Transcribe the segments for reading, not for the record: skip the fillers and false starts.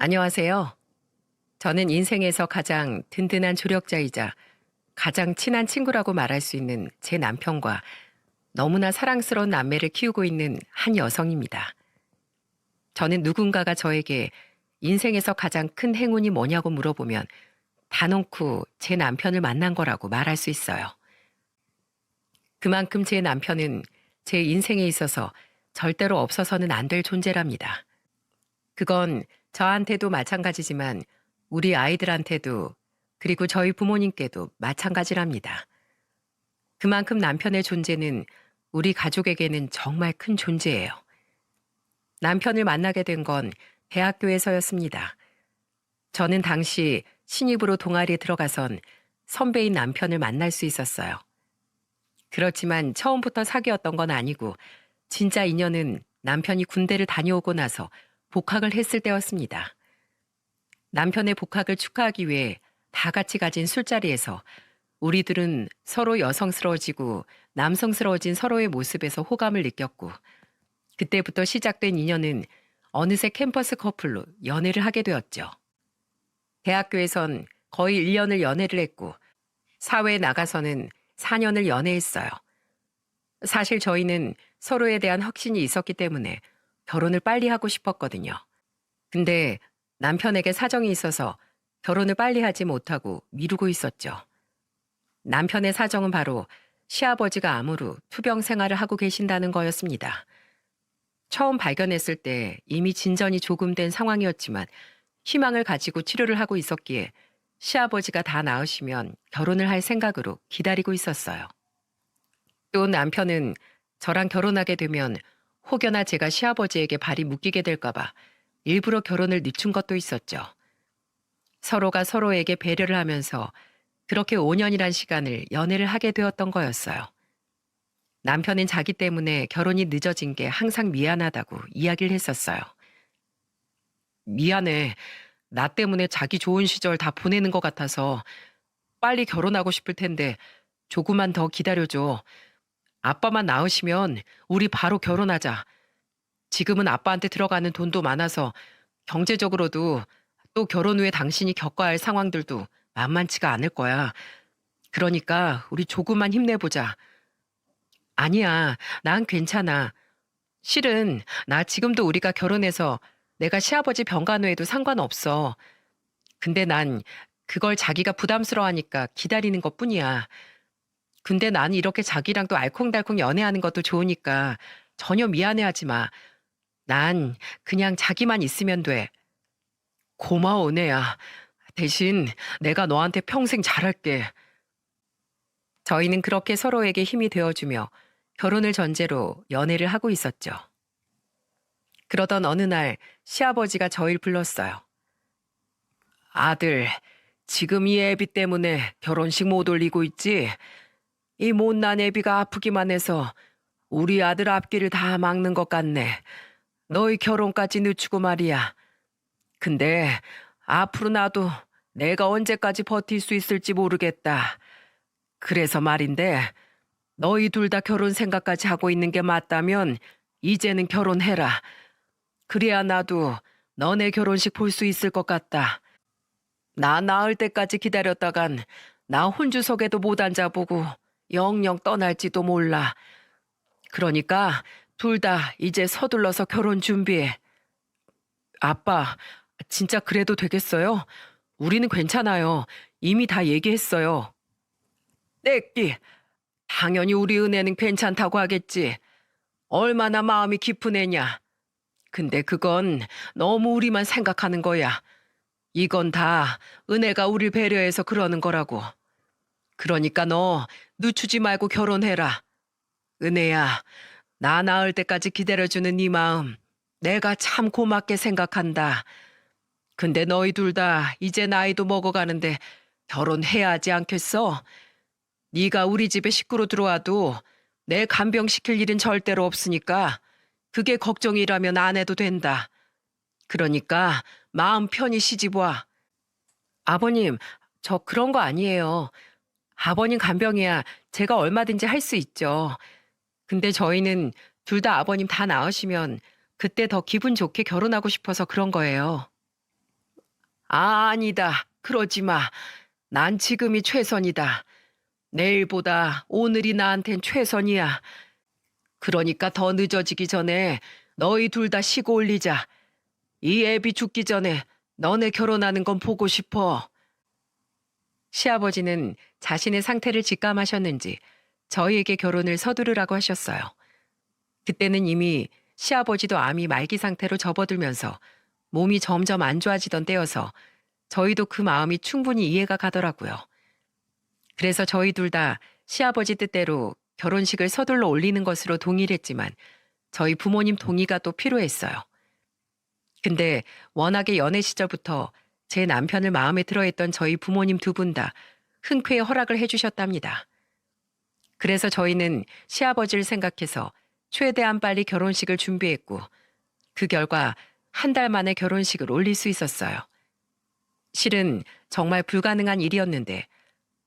안녕하세요. 저는 인생에서 가장 든든한 조력자이자 가장 친한 친구라고 말할 수 있는 제 남편과 너무나 사랑스러운 남매를 키우고 있는 한 여성입니다. 저는 누군가가 저에게 인생에서 가장 큰 행운이 뭐냐고 물어보면 단언코 제 남편을 만난 거라고 말할 수 있어요. 그만큼 제 남편은 제 인생에 있어서 절대로 없어서는 안 될 존재랍니다. 그건 저한테도 마찬가지지만 우리 아이들한테도 그리고 저희 부모님께도 마찬가지랍니다. 그만큼 남편의 존재는 우리 가족에게는 정말 큰 존재예요. 남편을 만나게 된 건 대학교에서였습니다. 저는 당시 신입으로 동아리에 들어가선 선배인 남편을 만날 수 있었어요. 그렇지만 처음부터 사귀었던 건 아니고 진짜 인연은 남편이 군대를 다녀오고 나서 복학을 했을 때였습니다. 남편의 복학을 축하하기 위해 다 같이 가진 술자리에서 우리들은 서로 여성스러워지고 남성스러워진 서로의 모습에서 호감을 느꼈고 그때부터 시작된 인연은 어느새 캠퍼스 커플로 연애를 하게 되었죠. 대학교에선 거의 1년을 연애를 했고 사회에 나가서는 4년을 연애했어요. 사실 저희는 서로에 대한 확신이 있었기 때문에 결혼을 빨리 하고 싶었거든요. 근데 남편에게 사정이 있어서 결혼을 빨리 하지 못하고 미루고 있었죠. 남편의 사정은 바로 시아버지가 암으로 투병 생활을 하고 계신다는 거였습니다. 처음 발견했을 때 이미 진전이 조금 된 상황이었지만 희망을 가지고 치료를 하고 있었기에 시아버지가 다 나으시면 결혼을 할 생각으로 기다리고 있었어요. 또 남편은 저랑 결혼하게 되면 혹여나 제가 시아버지에게 발이 묶이게 될까봐 일부러 결혼을 늦춘 것도 있었죠. 서로가 서로에게 배려를 하면서 그렇게 5년이란 시간을 연애를 하게 되었던 거였어요. 남편은 자기 때문에 결혼이 늦어진 게 항상 미안하다고 이야기를 했었어요. 미안해. 나 때문에 자기 좋은 시절 다 보내는 것 같아서 빨리 결혼하고 싶을 텐데 조금만 더 기다려줘. 아빠만 나으시면 우리 바로 결혼하자. 지금은 아빠한테 들어가는 돈도 많아서 경제적으로도 또 결혼 후에 당신이 겪어야 할 상황들도 만만치가 않을 거야. 그러니까 우리 조금만 힘내보자. 아니야, 난 괜찮아. 실은 나 지금도 우리가 결혼해서 내가 시아버지 병간호해도 상관없어. 근데 난 그걸 자기가 부담스러워하니까 기다리는 것뿐이야. 근데 난 이렇게 자기랑도 알콩달콩 연애하는 것도 좋으니까 전혀 미안해하지 마. 난 그냥 자기만 있으면 돼. 고마워, 은혜야. 대신 내가 너한테 평생 잘할게. 저희는 그렇게 서로에게 힘이 되어주며 결혼을 전제로 연애를 하고 있었죠. 그러던 어느 날 시아버지가 저희를 불렀어요. 아들, 지금 이 애비 때문에 결혼식 못 올리고 있지? 이 못난 애비가 아프기만 해서 우리 아들 앞길을 다 막는 것 같네. 너희 결혼까지 늦추고 말이야. 근데 앞으로 나도 내가 언제까지 버틸 수 있을지 모르겠다. 그래서 말인데 너희 둘 다 결혼 생각까지 하고 있는 게 맞다면 이제는 결혼해라. 그래야 나도 너네 결혼식 볼 수 있을 것 같다. 나 낳을 때까지 기다렸다간 나 혼주석에도 못 앉아보고 영영 떠날지도 몰라. 그러니까 둘 다 이제 서둘러서 결혼 준비해. 아빠, 진짜 그래도 되겠어요? 우리는 괜찮아요. 이미 다 얘기했어요. 떼끼, 당연히 우리 은혜는 괜찮다고 하겠지. 얼마나 마음이 깊은 애냐. 근데 그건 너무 우리만 생각하는 거야. 이건 다 은혜가 우릴 배려해서 그러는 거라고. 그러니까 너 늦추지 말고 결혼해라. 은혜야, 나 낳을 때까지 기다려주는 네 마음 내가 참 고맙게 생각한다. 근데 너희 둘 다 이제 나이도 먹어가는데 결혼해야 하지 않겠어? 네가 우리 집에 식구로 들어와도 내 간병시킬 일은 절대로 없으니까 그게 걱정이라면 안 해도 된다. 그러니까 마음 편히 시집 와. 아버님, 저 그런 거 아니에요. 아버님 간병이야 제가 얼마든지 할 수 있죠. 근데 저희는 둘 다 아버님 다 나으시면 그때 더 기분 좋게 결혼하고 싶어서 그런 거예요. 아니다. 그러지 마. 난 지금이 최선이다. 내일보다 오늘이 나한텐 최선이야. 그러니까 더 늦어지기 전에 너희 둘 다 쉬고 올리자. 이 애비 죽기 전에 너네 결혼하는 건 보고 싶어. 시아버지는 자신의 상태를 직감하셨는지 저희에게 결혼을 서두르라고 하셨어요. 그때는 이미 시아버지도 암이 말기 상태로 접어들면서 몸이 점점 안 좋아지던 때여서 저희도 그 마음이 충분히 이해가 가더라고요. 그래서 저희 둘 다 시아버지 뜻대로 결혼식을 서둘러 올리는 것으로 동의했지만 저희 부모님 동의가 또 필요했어요. 근데 워낙에 연애 시절부터 제 남편을 마음에 들어했던 저희 부모님 두 분 다 흔쾌히 허락을 해주셨답니다. 그래서 저희는 시아버지를 생각해서 최대한 빨리 결혼식을 준비했고 그 결과 한 달 만에 결혼식을 올릴 수 있었어요. 실은 정말 불가능한 일이었는데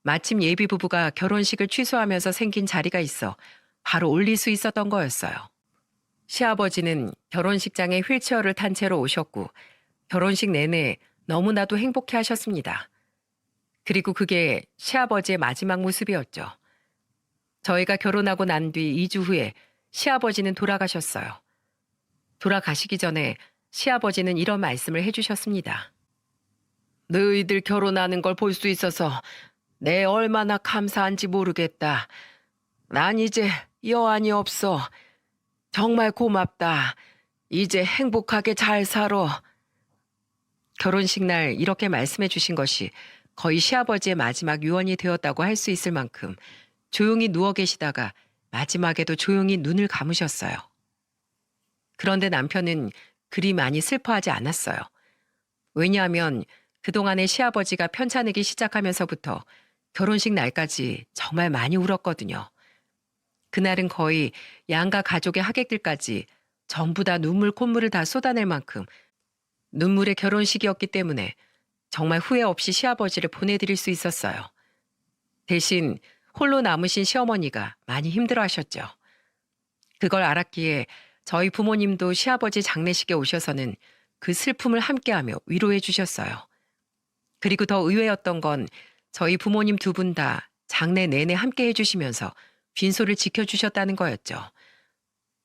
마침 예비 부부가 결혼식을 취소하면서 생긴 자리가 있어 바로 올릴 수 있었던 거였어요. 시아버지는 결혼식장에 휠체어를 탄 채로 오셨고 결혼식 내내 너무나도 행복해 하셨습니다. 그리고 그게 시아버지의 마지막 모습이었죠. 저희가 결혼하고 난 뒤 2주 후에 시아버지는 돌아가셨어요. 돌아가시기 전에 시아버지는 이런 말씀을 해주셨습니다. 너희들 결혼하는 걸 볼 수 있어서 내 얼마나 감사한지 모르겠다. 난 이제 여한이 없어. 정말 고맙다. 이제 행복하게 잘 살아. 결혼식 날 이렇게 말씀해 주신 것이 거의 시아버지의 마지막 유언이 되었다고 할 수 있을 만큼 조용히 누워 계시다가 마지막에도 조용히 눈을 감으셨어요. 그런데 남편은 그리 많이 슬퍼하지 않았어요. 왜냐하면 그동안에 시아버지가 편찮으기 시작하면서부터 결혼식 날까지 정말 많이 울었거든요. 그날은 거의 양가 가족의 하객들까지 전부 다 눈물 콧물을 다 쏟아낼 만큼 눈물의 결혼식이었기 때문에 정말 후회 없이 시아버지를 보내드릴 수 있었어요. 대신 홀로 남으신 시어머니가 많이 힘들어하셨죠. 그걸 알았기에 저희 부모님도 시아버지 장례식에 오셔서는 그 슬픔을 함께하며 위로해 주셨어요. 그리고 더 의외였던 건 저희 부모님 두 분 다 장례 내내 함께 해주시면서 빈소를 지켜주셨다는 거였죠.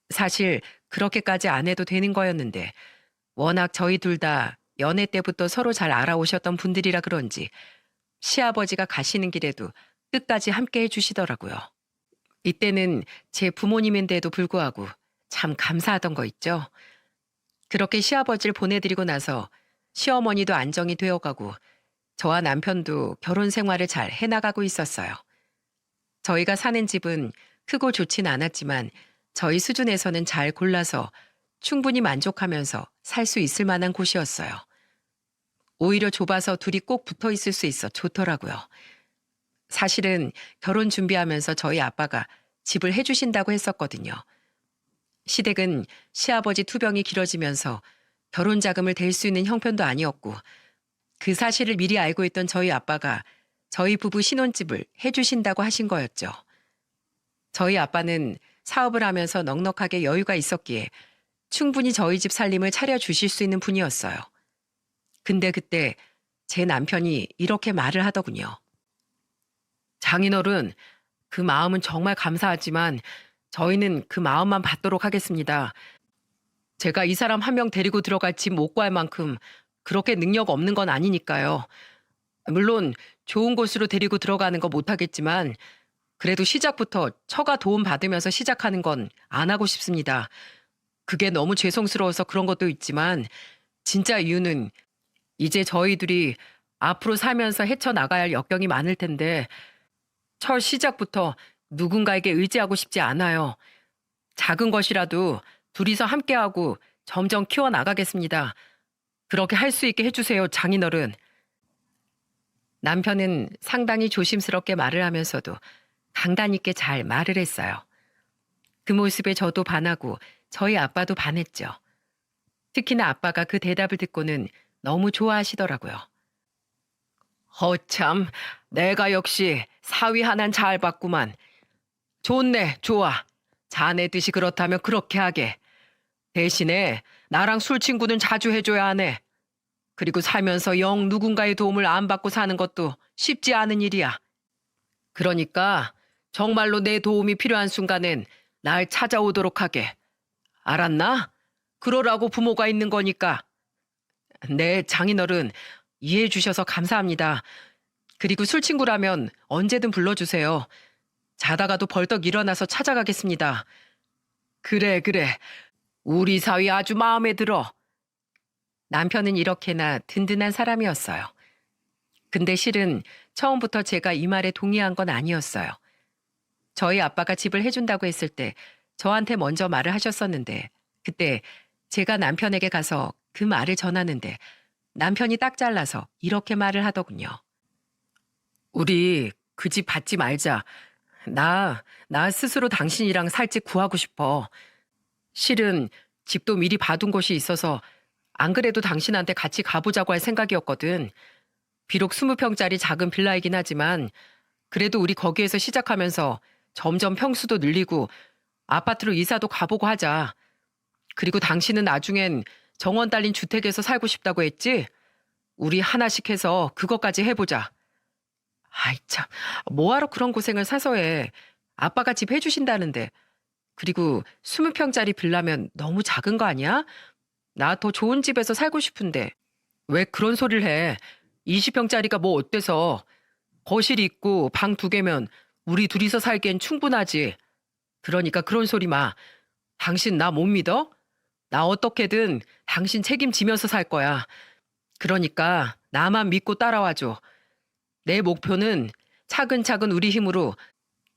사실 그렇게까지 안 해도 되는 거였는데 워낙 저희 둘 다 연애 때부터 서로 잘 알아오셨던 분들이라 그런지 시아버지가 가시는 길에도 끝까지 함께 해주시더라고요. 이때는 제 부모님인데도 불구하고 참 감사하던 거 있죠. 그렇게 시아버지를 보내드리고 나서 시어머니도 안정이 되어가고 저와 남편도 결혼 생활을 잘 해나가고 있었어요. 저희가 사는 집은 크고 좋진 않았지만 저희 수준에서는 잘 골라서 충분히 만족하면서 살 수 있을 만한 곳이었어요. 오히려 좁아서 둘이 꼭 붙어 있을 수 있어 좋더라고요. 사실은 결혼 준비하면서 저희 아빠가 집을 해주신다고 했었거든요. 시댁은 시아버지 투병이 길어지면서 결혼 자금을 댈 수 있는 형편도 아니었고 그 사실을 미리 알고 있던 저희 아빠가 저희 부부 신혼집을 해주신다고 하신 거였죠. 저희 아빠는 사업을 하면서 넉넉하게 여유가 있었기에 충분히 저희 집 살림을 차려주실 수 있는 분이었어요. 근데 그때 제 남편이 이렇게 말을 하더군요. 장인어른, 그 마음은 정말 감사하지만 저희는 그 마음만 받도록 하겠습니다. 제가 이 사람 한 명 데리고 들어갈 집 못 구할 만큼 그렇게 능력 없는 건 아니니까요. 물론 좋은 곳으로 데리고 들어가는 거 못하겠지만 그래도 시작부터 처가 도움 받으면서 시작하는 건 안 하고 싶습니다. 그게 너무 죄송스러워서 그런 것도 있지만 진짜 이유는 이제 저희들이 앞으로 살면서 헤쳐나가야 할 역경이 많을 텐데 첫 시작부터 누군가에게 의지하고 싶지 않아요. 작은 것이라도 둘이서 함께하고 점점 키워나가겠습니다. 그렇게 할 수 있게 해주세요, 장인어른. 남편은 상당히 조심스럽게 말을 하면서도 강단 있게 잘 말을 했어요. 그 모습에 저도 반하고 저희 아빠도 반했죠. 특히나 아빠가 그 대답을 듣고는 너무 좋아하시더라고요. 허참, 내가 역시 사위 하나는 잘 봤구만. 좋네, 좋아. 자네 뜻이 그렇다면 그렇게 하게. 대신에 나랑 술 친구는 자주 해줘야 하네. 그리고 살면서 영 누군가의 도움을 안 받고 사는 것도 쉽지 않은 일이야. 그러니까 정말로 내 도움이 필요한 순간엔 날 찾아오도록 하게. 알았나? 그러라고 부모가 있는 거니까. 네, 장인어른 이해해 주셔서 감사합니다. 그리고 술친구라면 언제든 불러주세요. 자다가도 벌떡 일어나서 찾아가겠습니다. 그래, 그래. 우리 사위 아주 마음에 들어. 남편은 이렇게나 든든한 사람이었어요. 근데 실은 처음부터 제가 이 말에 동의한 건 아니었어요. 저희 아빠가 집을 해준다고 했을 때 저한테 먼저 말을 하셨었는데 그때 제가 남편에게 가서 그 말을 전하는데 남편이 딱 잘라서 이렇게 말을 하더군요. 우리 그 집 받지 말자. 나 스스로 당신이랑 살 집 구하고 싶어. 실은 집도 미리 봐둔 곳이 있어서 안 그래도 당신한테 같이 가보자고 할 생각이었거든. 비록 20평짜리 작은 빌라이긴 하지만 그래도 우리 거기에서 시작하면서 점점 평수도 늘리고 아파트로 이사도 가보고 하자. 그리고 당신은 나중엔 정원 딸린 주택에서 살고 싶다고 했지? 우리 하나씩 해서 그것까지 해보자. 아이 참, 뭐하러 그런 고생을 사서 해. 아빠가 집 해주신다는데. 그리고 20평짜리 빌라면 너무 작은 거 아니야? 나 더 좋은 집에서 살고 싶은데. 왜 그런 소리를 해? 20평짜리가 뭐 어때서? 거실이 있고 방 2개면 우리 둘이서 살기엔 충분하지. 그러니까 그런 소리 마. 당신 나 못 믿어? 나 어떻게든 당신 책임지면서 살 거야. 그러니까 나만 믿고 따라와줘. 내 목표는 차근차근 우리 힘으로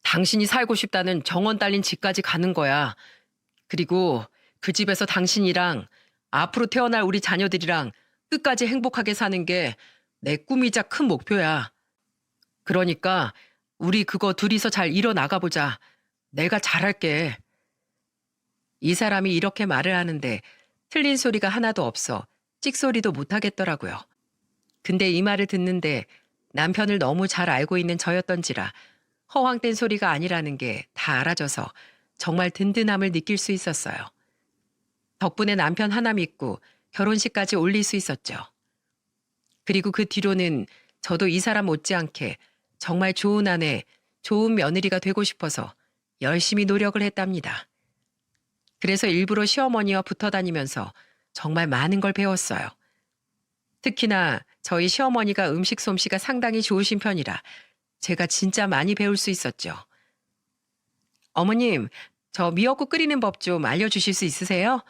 당신이 살고 싶다는 정원 딸린 집까지 가는 거야. 그리고 그 집에서 당신이랑 앞으로 태어날 우리 자녀들이랑 끝까지 행복하게 사는 게 내 꿈이자 큰 목표야. 그러니까 우리 그거 둘이서 잘 이뤄나가보자. 내가 잘할게. 이 사람이 이렇게 말을 하는데 틀린 소리가 하나도 없어 찍소리도 못하겠더라고요. 근데 이 말을 듣는데 남편을 너무 잘 알고 있는 저였던지라 허황된 소리가 아니라는 게 다 알아져서 정말 든든함을 느낄 수 있었어요. 덕분에 남편 하나 믿고 결혼식까지 올릴 수 있었죠. 그리고 그 뒤로는 저도 이 사람 못지않게 정말 좋은 아내, 좋은 며느리가 되고 싶어서 열심히 노력을 했답니다. 그래서 일부러 시어머니와 붙어 다니면서 정말 많은 걸 배웠어요. 특히나 저희 시어머니가 음식 솜씨가 상당히 좋으신 편이라 제가 진짜 많이 배울 수 있었죠. 어머님, 저 미역국 끓이는 법 좀 알려주실 수 있으세요?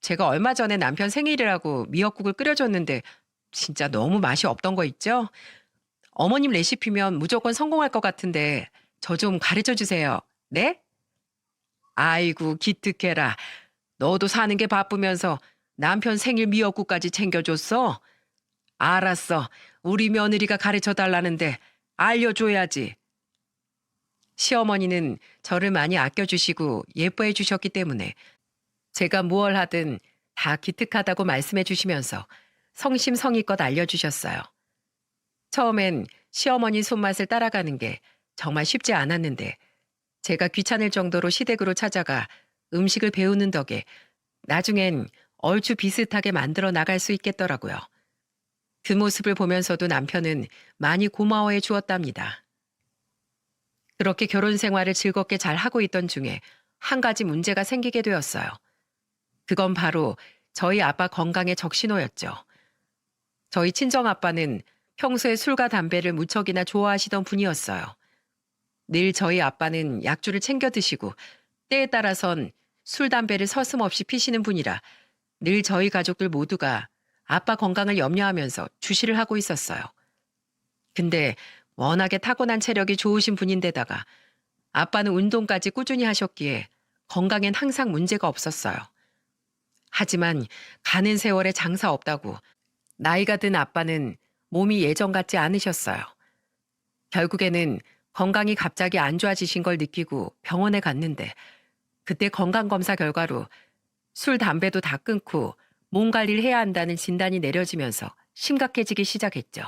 제가 얼마 전에 남편 생일이라고 미역국을 끓여줬는데 진짜 너무 맛이 없던 거 있죠? 어머님 레시피면 무조건 성공할 것 같은데 저 좀 가르쳐 주세요. 네? 아이고 기특해라. 너도 사는 게 바쁘면서 남편 생일 미역국까지 챙겨줬어? 알았어. 우리 며느리가 가르쳐 달라는데 알려줘야지. 시어머니는 저를 많이 아껴주시고 예뻐해 주셨기 때문에 제가 무얼 하든 다 기특하다고 말씀해 주시면서 성심성의껏 알려주셨어요. 처음엔 시어머니 손맛을 따라가는 게 정말 쉽지 않았는데 제가 귀찮을 정도로 시댁으로 찾아가 음식을 배우는 덕에 나중엔 얼추 비슷하게 만들어 나갈 수 있겠더라고요. 그 모습을 보면서도 남편은 많이 고마워해 주었답니다. 그렇게 결혼 생활을 즐겁게 잘 하고 있던 중에 한 가지 문제가 생기게 되었어요. 그건 바로 저희 아빠 건강의 적신호였죠. 저희 친정아빠는 평소에 술과 담배를 무척이나 좋아하시던 분이었어요. 늘 저희 아빠는 약주를 챙겨 드시고 때에 따라선 술, 담배를 서슴없이 피시는 분이라 늘 저희 가족들 모두가 아빠 건강을 염려하면서 주시를 하고 있었어요. 근데 워낙에 타고난 체력이 좋으신 분인데다가 아빠는 운동까지 꾸준히 하셨기에 건강엔 항상 문제가 없었어요. 하지만 가는 세월에 장사 없다고 나이가 든 아빠는 몸이 예전 같지 않으셨어요. 결국에는 건강이 갑자기 안 좋아지신 걸 느끼고 병원에 갔는데 그때 건강검사 결과로 술, 담배도 다 끊고 몸 관리를 해야 한다는 진단이 내려지면서 심각해지기 시작했죠.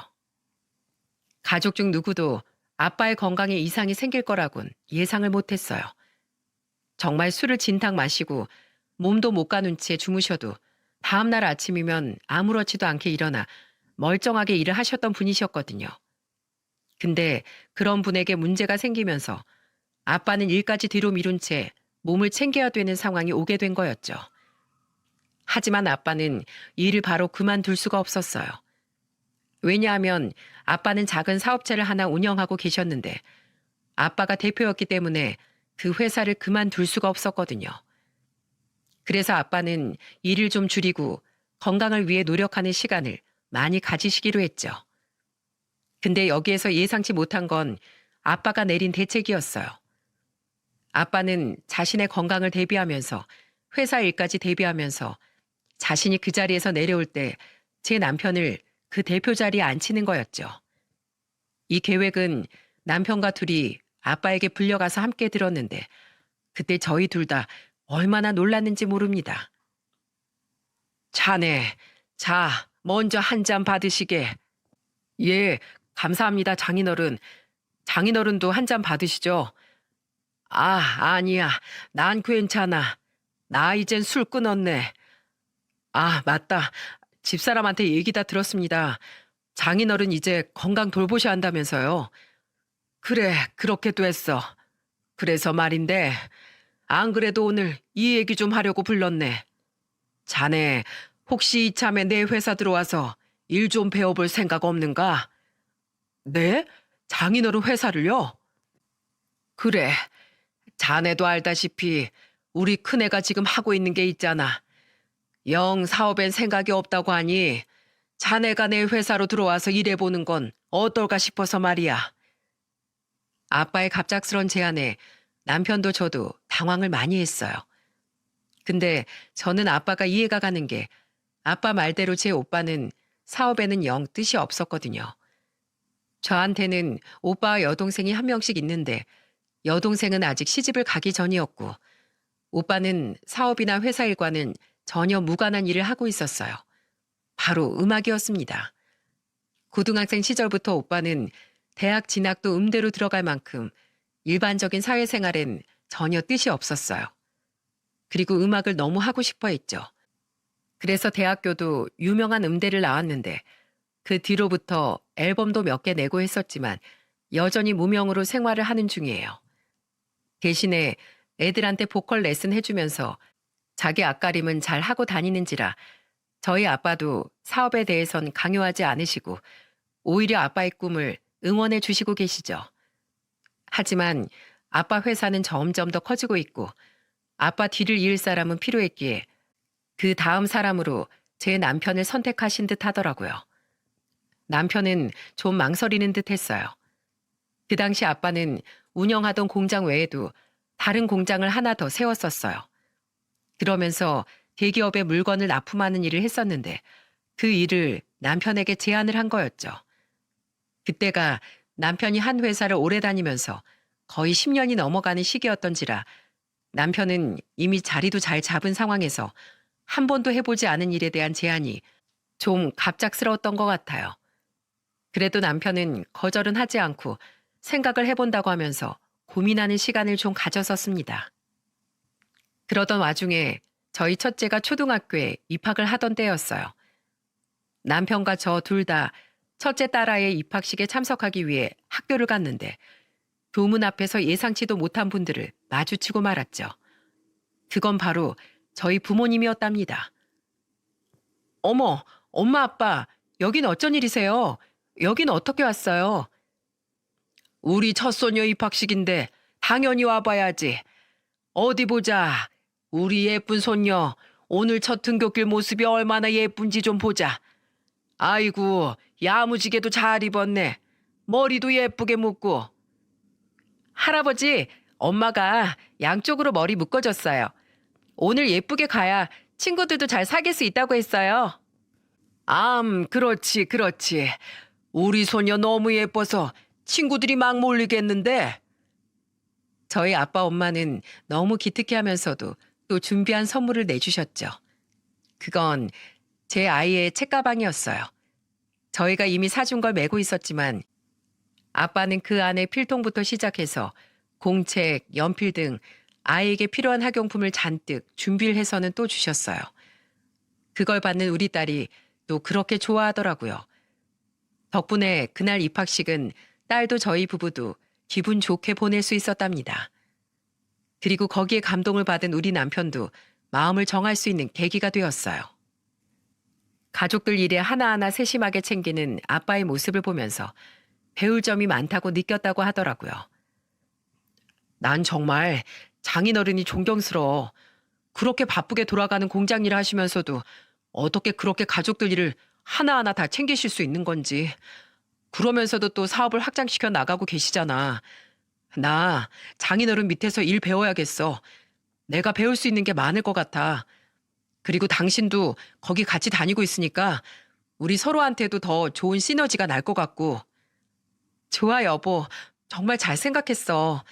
가족 중 누구도 아빠의 건강에 이상이 생길 거라곤 예상을 못했어요. 정말 술을 진탕 마시고 몸도 못 가눈 채 주무셔도 다음 날 아침이면 아무렇지도 않게 일어나 멀쩡하게 일을 하셨던 분이셨거든요. 근데 그런 분에게 문제가 생기면서 아빠는 일까지 뒤로 미룬 채 몸을 챙겨야 되는 상황이 오게 된 거였죠. 하지만 아빠는 일을 바로 그만둘 수가 없었어요. 왜냐하면 아빠는 작은 사업체를 하나 운영하고 계셨는데 아빠가 대표였기 때문에 그 회사를 그만둘 수가 없었거든요. 그래서 아빠는 일을 좀 줄이고 건강을 위해 노력하는 시간을 많이 가지시기로 했죠. 근데 여기에서 예상치 못한 건 아빠가 내린 대책이었어요. 아빠는 자신의 건강을 대비하면서 회사 일까지 대비하면서 자신이 그 자리에서 내려올 때 제 남편을 그 대표 자리에 앉히는 거였죠. 이 계획은 남편과 둘이 아빠에게 불려가서 함께 들었는데 그때 저희 둘 다 얼마나 놀랐는지 모릅니다. 자네, 자, 먼저 한 잔 받으시게. 예, 감사합니다, 장인어른. 장인어른도 한 잔 받으시죠. 아, 아니야. 난 괜찮아. 나 이젠 술 끊었네. 아, 맞다. 집사람한테 얘기 다 들었습니다. 장인어른 이제 건강 돌보셔야 한다면서요. 그래, 그렇게도 했어. 그래서 말인데, 안 그래도 오늘 이 얘기 좀 하려고 불렀네. 자네, 혹시 이참에 내 회사 들어와서 일 좀 배워볼 생각 없는가? 네? 장인어른 회사를요? 그래, 자네도 알다시피 우리 큰애가 지금 하고 있는 게 있잖아. 영 사업엔 생각이 없다고 하니 자네가 내 회사로 들어와서 일해보는 건 어떨까 싶어서 말이야. 아빠의 갑작스런 제안에 남편도 저도 당황을 많이 했어요. 근데 저는 아빠가 이해가 가는 게 아빠 말대로 제 오빠는 사업에는 영 뜻이 없었거든요. 저한테는 오빠와 여동생이 한 명씩 있는데 여동생은 아직 시집을 가기 전이었고 오빠는 사업이나 회사 일과는 전혀 무관한 일을 하고 있었어요. 바로 음악이었습니다. 고등학생 시절부터 오빠는 대학 진학도 음대로 들어갈 만큼 일반적인 사회생활엔 전혀 뜻이 없었어요. 그리고 음악을 너무 하고 싶어 했죠. 그래서 대학교도 유명한 음대를 나왔는데 그 뒤로부터 앨범도 몇 개 내고 했었지만 여전히 무명으로 생활을 하는 중이에요. 대신에 애들한테 보컬 레슨 해주면서 자기 앞가림은 잘 하고 다니는지라 저희 아빠도 사업에 대해선 강요하지 않으시고 오히려 아빠의 꿈을 응원해 주시고 계시죠. 하지만 아빠 회사는 점점 더 커지고 있고 아빠 뒤를 이을 사람은 필요했기에 그 다음 사람으로 제 남편을 선택하신 듯 하더라고요. 남편은 좀 망설이는 듯 했어요. 그 당시 아빠는 운영하던 공장 외에도 다른 공장을 하나 더 세웠었어요. 그러면서 대기업에 물건을 납품하는 일을 했었는데 그 일을 남편에게 제안을 한 거였죠. 그때가 남편이 한 회사를 오래 다니면서 거의 10년이 넘어가는 시기였던지라 남편은 이미 자리도 잘 잡은 상황에서 한 번도 해보지 않은 일에 대한 제안이 좀 갑작스러웠던 것 같아요. 그래도 남편은 거절은 하지 않고 생각을 해본다고 하면서 고민하는 시간을 좀 가졌었습니다. 그러던 와중에 저희 첫째가 초등학교에 입학을 하던 때였어요. 남편과 저 둘 다 첫째 딸아이의 입학식에 참석하기 위해 학교를 갔는데 교문 앞에서 예상치도 못한 분들을 마주치고 말았죠. 그건 바로 저희 부모님이었답니다. 어머, 엄마 아빠, 여긴 어쩐 일이세요? 여긴 어떻게 왔어요? 우리 첫소녀 입학식인데 당연히 와봐야지. 어디 보자. 우리 예쁜 손녀, 오늘 첫 등굣길 모습이 얼마나 예쁜지 좀 보자. 아이고, 야무지게도 잘 입었네. 머리도 예쁘게 묶고. 할아버지, 엄마가 양쪽으로 머리 묶어줬어요. 오늘 예쁘게 가야 친구들도 잘 사귈 수 있다고 했어요. 그렇지, 그렇지. 우리 소녀 너무 예뻐서 친구들이 막 몰리겠는데. 저희 아빠 엄마는 너무 기특해 하면서도 또 준비한 선물을 내주셨죠. 그건 제 아이의 책가방이었어요. 저희가 이미 사준 걸 메고 있었지만 아빠는 그 안에 필통부터 시작해서 공책, 연필 등 아이에게 필요한 학용품을 잔뜩 준비를 해서는 또 주셨어요. 그걸 받는 우리 딸이 또 그렇게 좋아하더라고요. 덕분에 그날 입학식은 딸도 저희 부부도 기분 좋게 보낼 수 있었답니다. 그리고 거기에 감동을 받은 우리 남편도 마음을 정할 수 있는 계기가 되었어요. 가족들 일에 하나하나 세심하게 챙기는 아빠의 모습을 보면서 배울 점이 많다고 느꼈다고 하더라고요. 난 정말 장인어른이 존경스러워. 그렇게 바쁘게 돌아가는 공장 일을 하시면서도 어떻게 그렇게 가족들 일을 하나하나 다 챙기실 수 있는 건지. 그러면서도 또 사업을 확장시켜 나가고 계시잖아. 나 장인어른 밑에서 일 배워야겠어. 내가 배울 수 있는 게 많을 것 같아. 그리고 당신도 거기 같이 다니고 있으니까 우리 서로한테도 더 좋은 시너지가 날 것 같고. 좋아, 여보. 정말 잘 생각했어.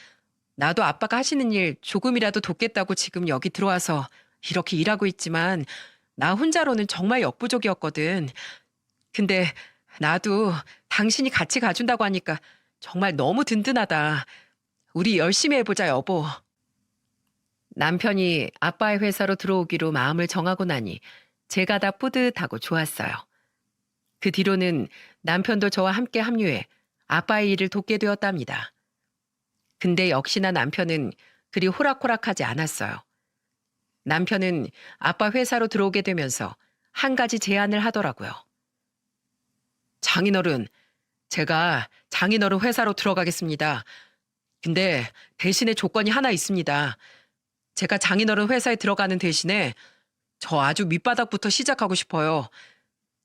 나도 아빠가 하시는 일 조금이라도 돕겠다고 지금 여기 들어와서 이렇게 일하고 있지만 나 혼자로는 정말 역부족이었거든. 근데 나도 당신이 같이 가준다고 하니까 정말 너무 든든하다. 우리 열심히 해보자, 여보. 남편이 아빠의 회사로 들어오기로 마음을 정하고 나니 제가 다 뿌듯하고 좋았어요. 그 뒤로는 남편도 저와 함께 합류해 아빠의 일을 돕게 되었답니다. 근데 역시나 남편은 그리 호락호락하지 않았어요. 남편은 아빠 회사로 들어오게 되면서 한 가지 제안을 하더라고요. 장인어른, 제가 장인어른 회사로 들어가겠습니다. 근데 대신에 조건이 하나 있습니다. 제가 장인어른 회사에 들어가는 대신에 저 아주 밑바닥부터 시작하고 싶어요.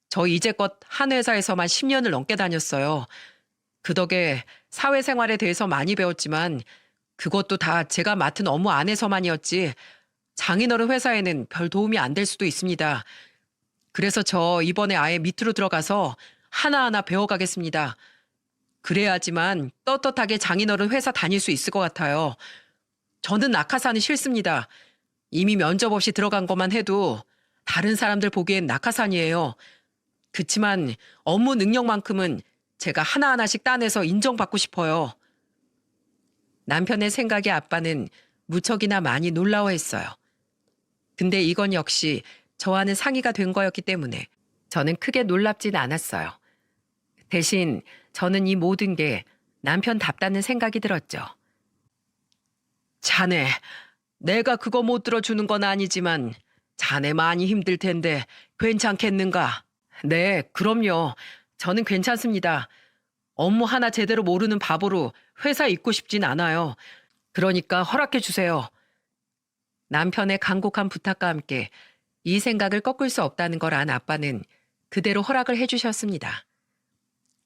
저 이제껏 한 회사에서만 10년을 넘게 다녔어요. 그 덕에 사회생활에 대해서 많이 배웠지만 그것도 다 제가 맡은 업무 안에서만이었지 장인어른 회사에는 별 도움이 안 될 수도 있습니다. 그래서 저 이번에 아예 밑으로 들어가서 하나하나 배워가겠습니다. 그래야지만 떳떳하게 장인어른 회사 다닐 수 있을 것 같아요. 저는 낙하산이 싫습니다. 이미 면접 없이 들어간 것만 해도 다른 사람들 보기엔 낙하산이에요. 그치만 업무 능력만큼은 제가 하나하나씩 따내서 인정받고 싶어요. 남편의 생각에 아빠는 무척이나 많이 놀라워했어요. 근데 이건 역시 저와는 상의가 된 거였기 때문에 저는 크게 놀랍진 않았어요. 대신 저는 이 모든 게 남편답다는 생각이 들었죠. 자네, 내가 그거 못 들어주는 건 아니지만 자네 많이 힘들 텐데 괜찮겠는가? 네, 그럼요. 저는 괜찮습니다. 업무 하나 제대로 모르는 바보로 회사에 있고 싶진 않아요. 그러니까 허락해 주세요. 남편의 간곡한 부탁과 함께 이 생각을 꺾을 수 없다는 걸 안 아빠는 그대로 허락을 해주셨습니다.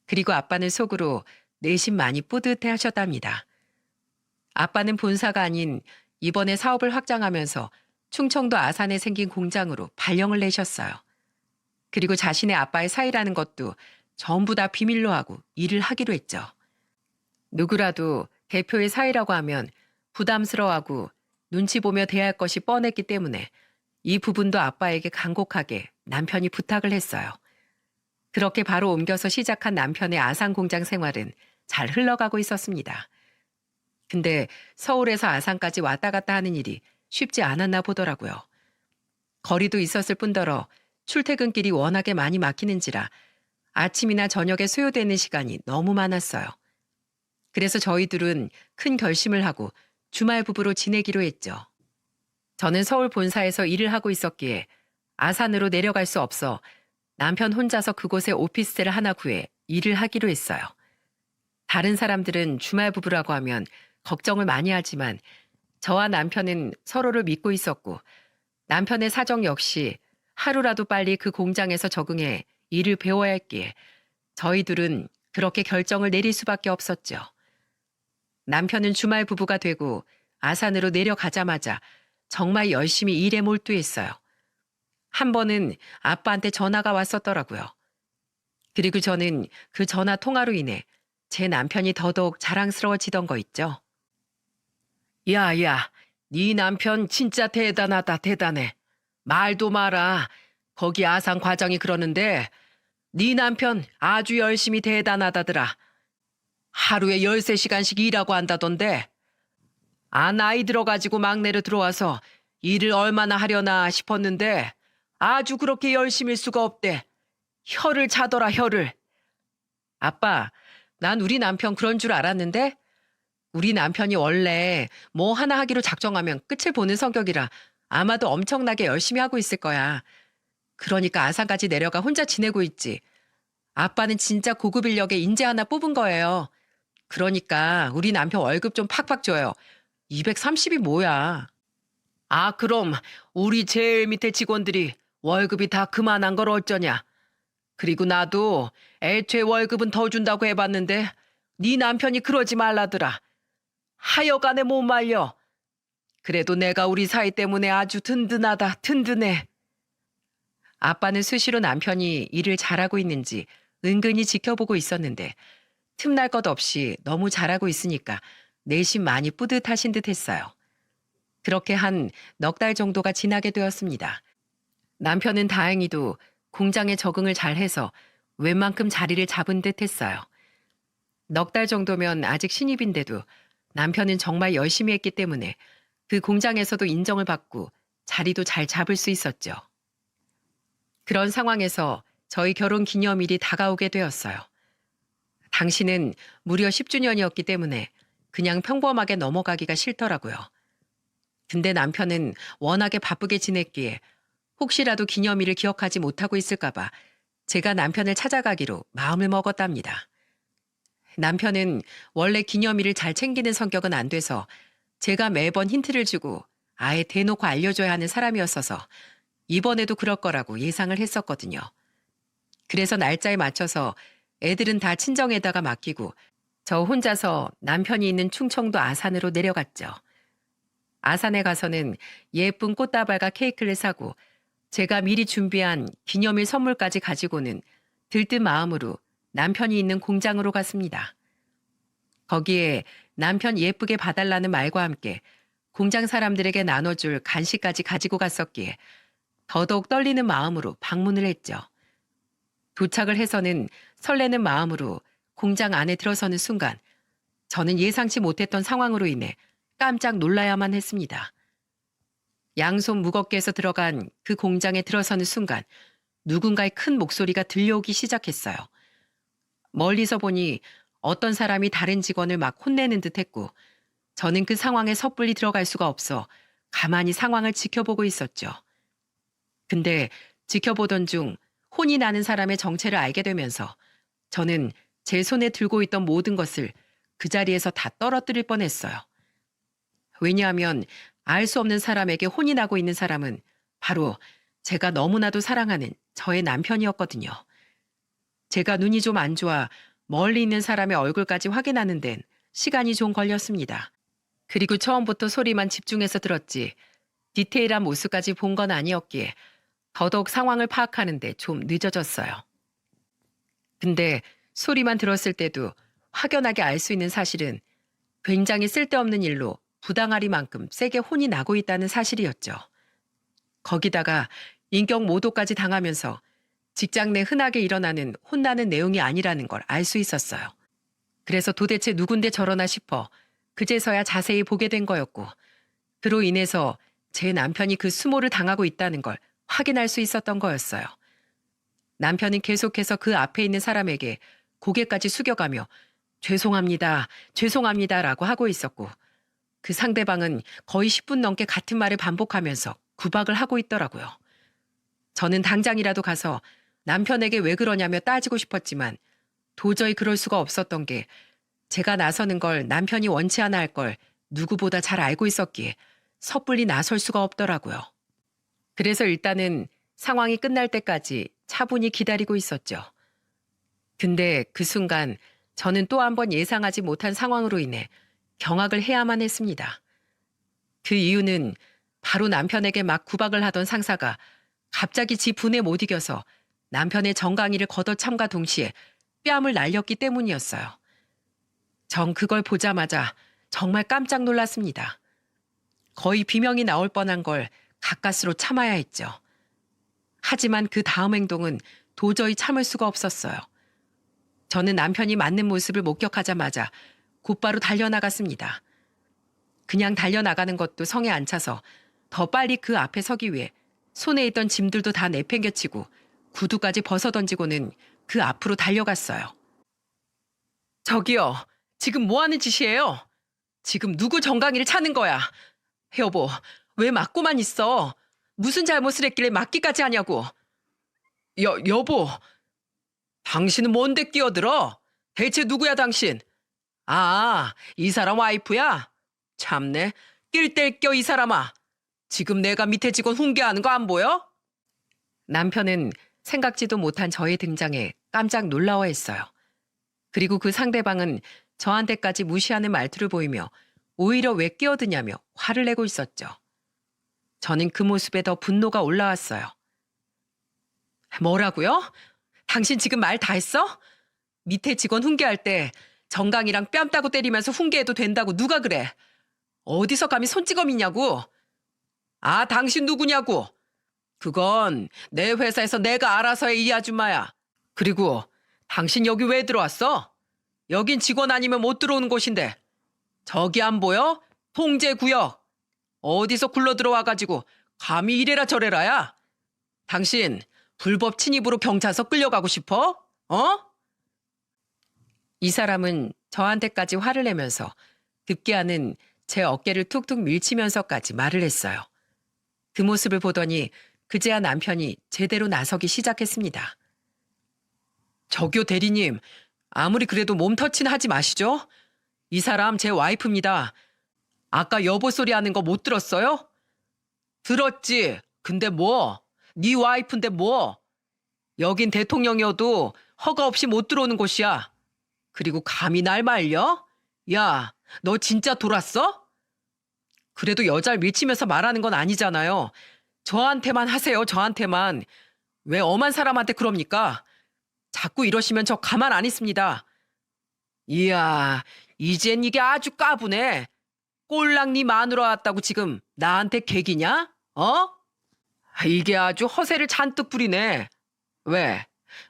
그리고 아빠는 속으로 내심 많이 뿌듯해 하셨답니다. 아빠는 본사가 아닌 이번에 사업을 확장하면서 충청도 아산에 생긴 공장으로 발령을 내셨어요. 그리고 자신의 아빠의 사이라는 것도 전부 다 비밀로 하고 일을 하기로 했죠. 누구라도 대표의 사이라고 하면 부담스러워하고 눈치 보며 대할 것이 뻔했기 때문에 이 부분도 아빠에게 간곡하게 남편이 부탁을 했어요. 그렇게 바로 옮겨서 시작한 남편의 아산 공장 생활은 잘 흘러가고 있었습니다. 근데 서울에서 아산까지 왔다 갔다 하는 일이 쉽지 않았나 보더라고요. 거리도 있었을 뿐더러 출퇴근길이 워낙에 많이 막히는지라 아침이나 저녁에 소요되는 시간이 너무 많았어요. 그래서 저희들은 큰 결심을 하고 주말 부부로 지내기로 했죠. 저는 서울 본사에서 일을 하고 있었기에 아산으로 내려갈 수 없어 남편 혼자서 그곳에 오피스텔을 하나 구해 일을 하기로 했어요. 다른 사람들은 주말 부부라고 하면 걱정을 많이 하지만 저와 남편은 서로를 믿고 있었고 남편의 사정 역시 하루라도 빨리 그 공장에서 적응해 일을 배워야 했기에 저희 둘은 그렇게 결정을 내릴 수밖에 없었죠. 남편은 주말 부부가 되고 아산으로 내려가자마자 정말 열심히 일에 몰두했어요. 한 번은 아빠한테 전화가 왔었더라고요. 그리고 저는 그 전화 통화로 인해 제 남편이 더더욱 자랑스러워지던 거 있죠. 야, 네 남편 진짜 대단하다, 대단해. 말도 마라. 거기 아산 과장이 그러는데 네 남편 아주 열심히 대단하다더라. 하루에 13시간씩 일하고 한다던데. 나이 들어가지고 막내로 들어와서 일을 얼마나 하려나 싶었는데 아주 그렇게 열심일 수가 없대. 혀를 차더라, 혀를. 아빠, 난 우리 남편 그런 줄 알았는데 우리 남편이 원래 뭐 하나 하기로 작정하면 끝을 보는 성격이라 아마도 엄청나게 열심히 하고 있을 거야. 그러니까 아산까지 내려가 혼자 지내고 있지. 아빠는 진짜 고급 인력에 인재 하나 뽑은 거예요. 그러니까 우리 남편 월급 좀 팍팍 줘요. 230이 뭐야. 아, 그럼 우리 제일 밑에 직원들이 월급이 다 그만한 걸 어쩌냐. 그리고 나도 애초에 월급은 더 준다고 해봤는데 네 남편이 그러지 말라더라. 하여간에 못 말려. 그래도 내가 우리 사이 때문에 아주 든든하다, 든든해. 아빠는 수시로 남편이 일을 잘하고 있는지 은근히 지켜보고 있었는데 틈날 것 없이 너무 잘하고 있으니까 내심 많이 뿌듯하신 듯 했어요. 그렇게 한 넉 달 정도가 지나게 되었습니다. 남편은 다행히도 공장에 적응을 잘해서 웬만큼 자리를 잡은 듯 했어요. 넉 달 정도면 아직 신입인데도 남편은 정말 열심히 했기 때문에 그 공장에서도 인정을 받고 자리도 잘 잡을 수 있었죠. 그런 상황에서 저희 결혼 기념일이 다가오게 되었어요. 당시는 무려 10주년이었기 때문에 그냥 평범하게 넘어가기가 싫더라고요. 근데 남편은 워낙에 바쁘게 지냈기에 혹시라도 기념일을 기억하지 못하고 있을까봐 제가 남편을 찾아가기로 마음을 먹었답니다. 남편은 원래 기념일을 잘 챙기는 성격은 안 돼서 제가 매번 힌트를 주고 아예 대놓고 알려줘야 하는 사람이었어서 이번에도 그럴 거라고 예상을 했었거든요. 그래서 날짜에 맞춰서 애들은 다 친정에다가 맡기고 저 혼자서 남편이 있는 충청도 아산으로 내려갔죠. 아산에 가서는 예쁜 꽃다발과 케이크를 사고 제가 미리 준비한 기념일 선물까지 가지고는 들뜬 마음으로 남편이 있는 공장으로 갔습니다. 거기에 남편 예쁘게 봐달라는 말과 함께 공장 사람들에게 나눠줄 간식까지 가지고 갔었기에 더더욱 떨리는 마음으로 방문을 했죠. 도착을 해서는 설레는 마음으로 공장 안에 들어서는 순간 저는 예상치 못했던 상황으로 인해 깜짝 놀라야만 했습니다. 양손 무겁게 해서 들어간 그 공장에 들어서는 순간 누군가의 큰 목소리가 들려오기 시작했어요. 멀리서 보니 어떤 사람이 다른 직원을 막 혼내는 듯 했고 저는 그 상황에 섣불리 들어갈 수가 없어 가만히 상황을 지켜보고 있었죠. 근데 지켜보던 중 혼이 나는 사람의 정체를 알게 되면서 저는 제 손에 들고 있던 모든 것을 그 자리에서 다 떨어뜨릴 뻔했어요. 왜냐하면 알 수 없는 사람에게 혼이 나고 있는 사람은 바로 제가 너무나도 사랑하는 저의 남편이었거든요. 제가 눈이 좀 안 좋아 멀리 있는 사람의 얼굴까지 확인하는 데는 시간이 좀 걸렸습니다. 그리고 처음부터 소리만 집중해서 들었지 디테일한 모습까지 본 건 아니었기에 더더욱 상황을 파악하는 데 좀 늦어졌어요. 근데 소리만 들었을 때도 확연하게 알 수 있는 사실은 굉장히 쓸데없는 일로 부당하리만큼 세게 혼이 나고 있다는 사실이었죠. 거기다가 인격 모독까지 당하면서 직장 내 흔하게 일어나는 혼나는 내용이 아니라는 걸 알 수 있었어요. 그래서 도대체 누군데 저러나 싶어 그제서야 자세히 보게 된 거였고 그로 인해서 제 남편이 그 수모를 당하고 있다는 걸 확인할 수 있었던 거였어요. 남편은 계속해서 그 앞에 있는 사람에게 고개까지 숙여가며 죄송합니다, 죄송합니다라고 하고 있었고 그 상대방은 거의 10분 넘게 같은 말을 반복하면서 구박을 하고 있더라고요. 저는 당장이라도 가서 남편에게 왜 그러냐며 따지고 싶었지만 도저히 그럴 수가 없었던 게 제가 나서는 걸 남편이 원치 않아 할 걸 누구보다 잘 알고 있었기에 섣불리 나설 수가 없더라고요. 그래서 일단은 상황이 끝날 때까지 차분히 기다리고 있었죠. 근데 그 순간 저는 또 한 번 예상하지 못한 상황으로 인해 경악을 해야만 했습니다. 그 이유는 바로 남편에게 막 구박을 하던 상사가 갑자기 지 분에 못 이겨서 남편의 정강이를 걷어참과 동시에 뺨을 날렸기 때문이었어요. 전 그걸 보자마자 정말 깜짝 놀랐습니다. 거의 비명이 나올 뻔한 걸 가까스로 참아야 했죠. 하지만 그 다음 행동은 도저히 참을 수가 없었어요. 저는 남편이 맞는 모습을 목격하자마자 곧바로 달려나갔습니다. 그냥 달려나가는 것도 성에 안 차서 더 빨리 그 앞에 서기 위해 손에 있던 짐들도 다 내팽개치고 구두까지 벗어던지고는 그 앞으로 달려갔어요. 저기요, 지금 뭐 하는 짓이에요? 지금 누구 정강이를 차는 거야? 여보, 왜 맞고만 있어? 무슨 잘못을 했길래 맞기까지 하냐고. 여보, 당신은 뭔데 끼어들어? 대체 누구야 당신? 아, 이 사람 와이프야? 참네, 낄 뗄 껴 이 사람아. 지금 내가 밑에 직원 훈계하는 거 안 보여? 남편은 생각지도 못한 저의 등장에 깜짝 놀라워했어요. 그리고 그 상대방은 저한테까지 무시하는 말투를 보이며 오히려 왜 끼어드냐며 화를 내고 있었죠. 저는 그 모습에 더 분노가 올라왔어요. 뭐라고요? 당신 지금 말 다 했어? 밑에 직원 훈계할 때 정강이랑 뺨 따고 때리면서 훈계해도 된다고 누가 그래? 어디서 감히 손찌검이냐고? 아, 당신 누구냐고? 그건 내 회사에서 내가 알아서 해, 이 아줌마야. 그리고 당신 여기 왜 들어왔어? 여긴 직원 아니면 못 들어오는 곳인데. 저기 안 보여? 통제구역. 어디서 굴러 들어와가지고 감히 이래라 저래라야? 당신 불법 침입으로 경찰서 끌려가고 싶어? 어? 이 사람은 저한테까지 화를 내면서 급기야는 제 어깨를 툭툭 밀치면서까지 말을 했어요. 그 모습을 보더니 그제야 남편이 제대로 나서기 시작했습니다. 저기요 대리님, 아무리 그래도 몸 터치는 하지 마시죠? 이 사람 제 와이프입니다. 아까 여보 소리 하는 거 못 들었어요? 들었지. 근데 뭐? 네 와이프인데 뭐? 여긴 대통령이어도 허가 없이 못 들어오는 곳이야. 그리고 감히 날 말려? 야, 너 진짜 돌았어? 그래도 여자를 밀치면서 말하는 건 아니잖아요. 저한테만 하세요, 저한테만. 왜 엄한 사람한테 그럽니까? 자꾸 이러시면 저 가만 안 있습니다. 이야, 이젠 이게 아주 까부네. 꼴랑 네 마누라 왔다고 지금 나한테 개기냐? 어? 이게 아주 허세를 잔뜩 부리네. 왜?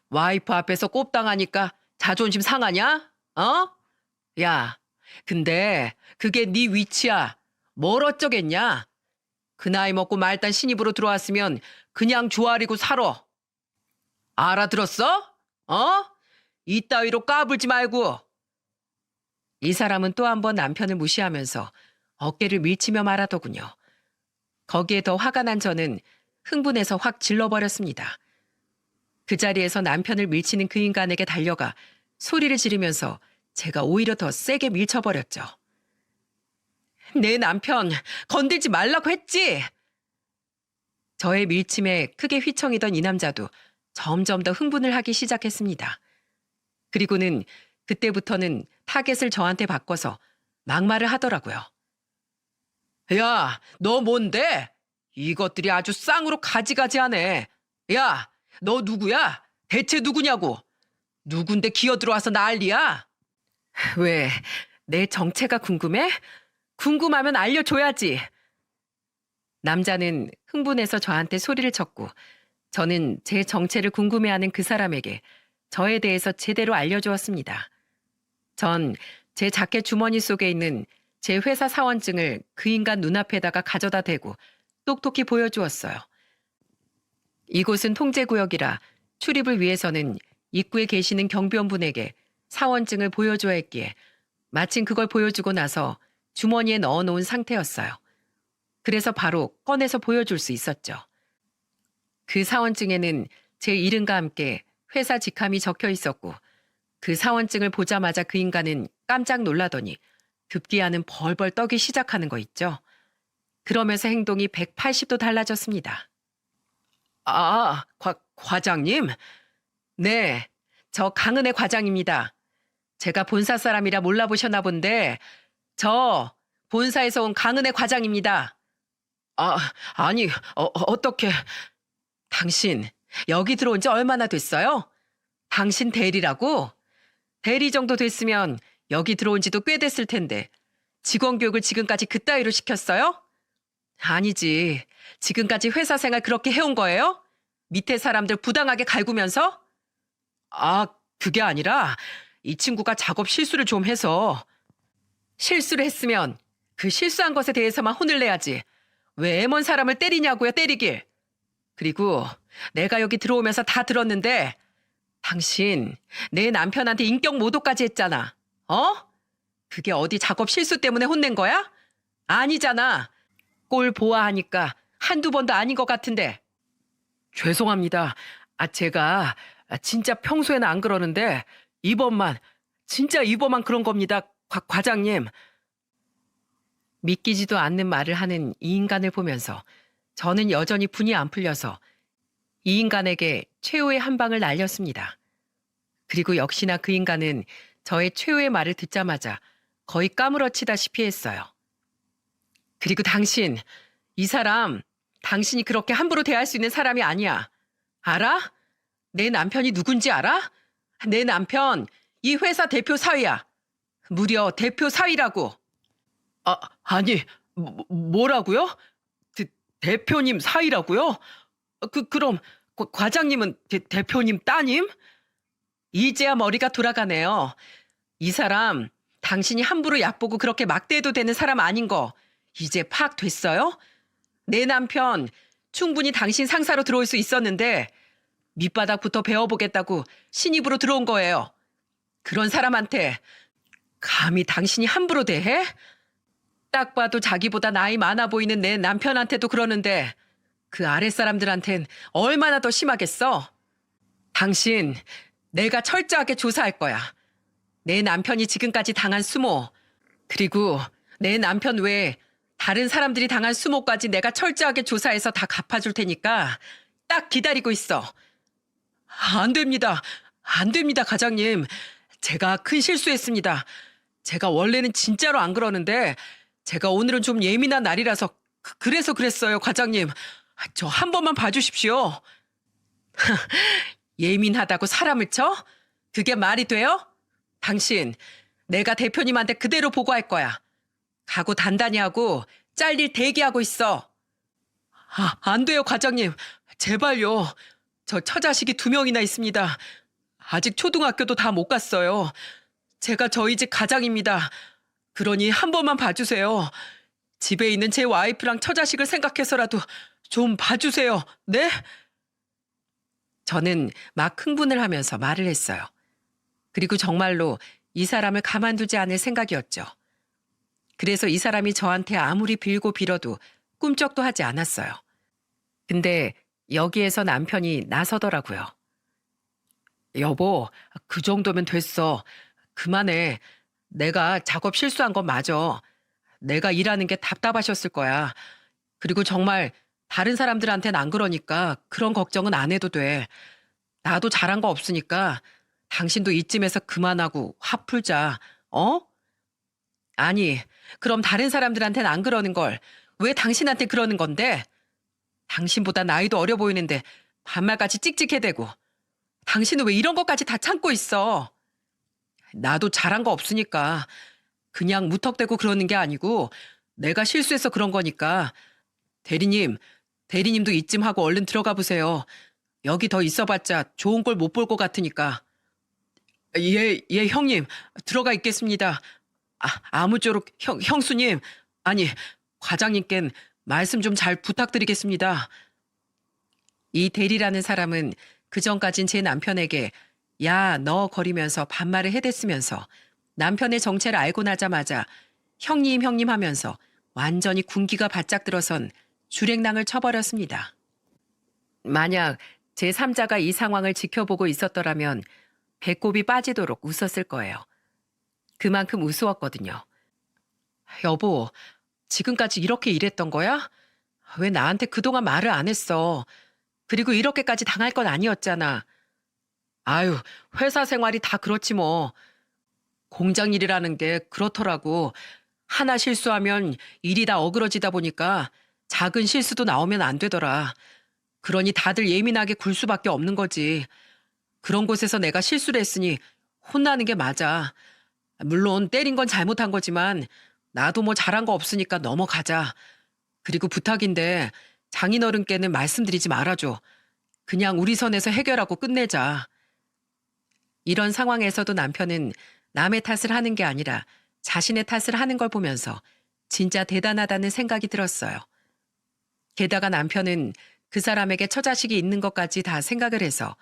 와이프 앞에서 꼽당하니까 자존심 상하냐? 어? 야, 근데 그게 네 위치야. 뭘 어쩌겠냐? 그 나이 먹고 말단 신입으로 들어왔으면 그냥 조아리고 살아. 알아들었어? 어? 이따위로 까불지 말고. 이 사람은 또 한 번 남편을 무시하면서 어깨를 밀치며 말하더군요. 거기에 더 화가 난 저는 흥분해서 확 질러버렸습니다. 그 자리에서 남편을 밀치는 그 인간에게 달려가 소리를 지르면서 제가 오히려 더 세게 밀쳐버렸죠. 내 남편 건들지 말라고 했지? 저의 밀침에 크게 휘청이던 이 남자도 점점 더 흥분을 하기 시작했습니다. 그리고는 그때부터는 타겟을 저한테 바꿔서 막말을 하더라고요. 야, 너 뭔데? 이것들이 아주 쌍으로 가지가지하네. 야, 너 누구야? 대체 누구냐고? 누군데 기어들어와서 난리야? 왜, 내 정체가 궁금해? 궁금하면 알려줘야지. 남자는 흥분해서 저한테 소리를 쳤고 저는 제 정체를 궁금해하는 그 사람에게 저에 대해서 제대로 알려주었습니다. 전 제 자켓 주머니 속에 있는 제 회사 사원증을 그 인간 눈앞에다가 가져다 대고 똑똑히 보여주었어요. 이곳은 통제구역이라 출입을 위해서는 입구에 계시는 경비원분에게 사원증을 보여줘야 했기에 마침 그걸 보여주고 나서 주머니에 넣어놓은 상태였어요. 그래서 바로 꺼내서 보여줄 수 있었죠. 그 사원증에는 제 이름과 함께 회사 직함이 적혀 있었고 그 사원증을 보자마자 그 인간은 깜짝 놀라더니 급기야는 벌벌 떠기 시작하는 거 있죠. 그러면서 행동이 180도 달라졌습니다. 아, 과장님? 네, 저 강은혜 과장입니다. 제가 본사 사람이라 몰라보셨나 본데 저 본사에서 온 강은혜 과장입니다. 아니, 어떻게... 당신 여기 들어온 지 얼마나 됐어요? 당신 대리라고? 대리 정도 됐으면 여기 들어온 지도 꽤 됐을 텐데 직원 교육을 지금까지 그따위로 시켰어요? 아니지. 지금까지 회사 생활 그렇게 해온 거예요? 밑에 사람들 부당하게 갈구면서? 그게 아니라 이 친구가 작업 실수를 좀 해서. 실수를 했으면 그 실수한 것에 대해서만 혼을 내야지. 왜 애먼 사람을 때리냐고요, 때리길. 그리고 내가 여기 들어오면서 다 들었는데 당신 내 남편한테 인격 모독까지 했잖아. 어? 그게 어디 작업 실수 때문에 혼낸 거야? 아니잖아. 꼴 보아하니까 한두 번도 아닌 것 같은데. 죄송합니다. 제가 진짜 평소에는 안 그러는데 이번만, 진짜 이번만 그런 겁니다. 과장님. 믿기지도 않는 말을 하는 이 인간을 보면서 저는 여전히 분이 안 풀려서 이 인간에게 최후의 한 방을 날렸습니다. 그리고 역시나 그 인간은 저의 최후의 말을 듣자마자 거의 까무러치다시피 했어요. 그리고 당신, 이 사람, 당신이 그렇게 함부로 대할 수 있는 사람이 아니야. 알아? 내 남편이 누군지 알아? 내 남편, 이 회사 대표 사위야. 무려 대표 사위라고. 아니, 뭐라고요? 대표님 사위라고요? 그럼 과장님은 대표님 따님? 이제야 머리가 돌아가네요. 이 사람, 당신이 함부로 얕보고 그렇게 막대해도 되는 사람 아닌 거 이제 파악됐어요? 내 남편 충분히 당신 상사로 들어올 수 있었는데 밑바닥부터 배워보겠다고 신입으로 들어온 거예요. 그런 사람한테 감히 당신이 함부로 대해? 딱 봐도 자기보다 나이 많아 보이는 내 남편한테도 그러는데 그 아랫사람들한텐 얼마나 더 심하겠어? 당신, 내가 철저하게 조사할 거야. 내 남편이 지금까지 당한 수모, 그리고 내 남편 외에 다른 사람들이 당한 수모까지 내가 철저하게 조사해서 다 갚아줄 테니까 딱 기다리고 있어. 안 됩니다. 안 됩니다, 과장님. 제가 큰 실수했습니다. 제가 원래는 진짜로 안 그러는데 제가 오늘은 좀 예민한 날이라서 그래서 그랬어요, 과장님. 저 한 번만 봐주십시오. 예민하다고 사람을 쳐? 그게 말이 돼요? 당신, 내가 대표님한테 그대로 보고할 거야. 각오 단단히 하고 잘릴 대기하고 있어. 안 돼요, 과장님. 제발요. 저 처자식이 2명이나 있습니다. 아직 초등학교도 다 못 갔어요. 제가 저희 집 가장입니다. 그러니 한 번만 봐주세요. 집에 있는 제 와이프랑 처자식을 생각해서라도 좀 봐주세요. 네? 저는 막 흥분을 하면서 말을 했어요. 그리고 정말로 이 사람을 가만두지 않을 생각이었죠. 그래서 이 사람이 저한테 아무리 빌고 빌어도 꿈쩍도 하지 않았어요. 근데 여기에서 남편이 나서더라고요. 여보, 그 정도면 됐어. 그만해. 내가 작업 실수한 건 맞아. 내가 일하는 게 답답하셨을 거야. 그리고 정말 다른 사람들한테는 안 그러니까 그런 걱정은 안 해도 돼. 나도 잘한 거 없으니까 당신도 이쯤에서 그만하고 화 풀자. 어? 아니, 그럼 다른 사람들한테는 안 그러는 걸 왜 당신한테 그러는 건데? 당신보다 나이도 어려 보이는데 반말같이 찍찍해대고. 당신은 왜 이런 것까지 다 참고 있어? 나도 잘한 거 없으니까 그냥 무턱대고 그러는 게 아니고 내가 실수해서 그런 거니까. 대리님도 이쯤 하고 얼른 들어가 보세요. 여기 더 있어봤자 좋은 걸 못 볼 것 같으니까. 예, 형님. 들어가 있겠습니다. 아무쪼록 형수님, 아니, 과장님껜 말씀 좀 잘 부탁드리겠습니다. 이 대리라는 사람은 그전까진 제 남편에게 야, 너 거리면서 반말을 해댔으면서 남편의 정체를 알고 나자마자 형님 하면서 완전히 군기가 바짝 들어선 주랭랑을 쳐버렸습니다. 만약 제3자가 이 상황을 지켜보고 있었더라면 배꼽이 빠지도록 웃었을 거예요. 그만큼 우스웠거든요. 여보, 지금까지 이렇게 일했던 거야? 왜 나한테 그동안 말을 안 했어? 그리고 이렇게까지 당할 건 아니었잖아. 아유, 회사 생활이 다 그렇지 뭐. 공장 일이라는 게 그렇더라고. 하나 실수하면 일이 다 어그러지다 보니까 작은 실수도 나오면 안 되더라. 그러니 다들 예민하게 굴 수밖에 없는 거지. 그런 곳에서 내가 실수를 했으니 혼나는 게 맞아. 물론 때린 건 잘못한 거지만 나도 뭐 잘한 거 없으니까 넘어가자. 그리고 부탁인데 장인어른께는 말씀드리지 말아줘. 그냥 우리 선에서 해결하고 끝내자. 이런 상황에서도 남편은 남의 탓을 하는 게 아니라 자신의 탓을 하는 걸 보면서 진짜 대단하다는 생각이 들었어요. 게다가 남편은 그 사람에게 처자식이 있는 것까지 다 생각을 해서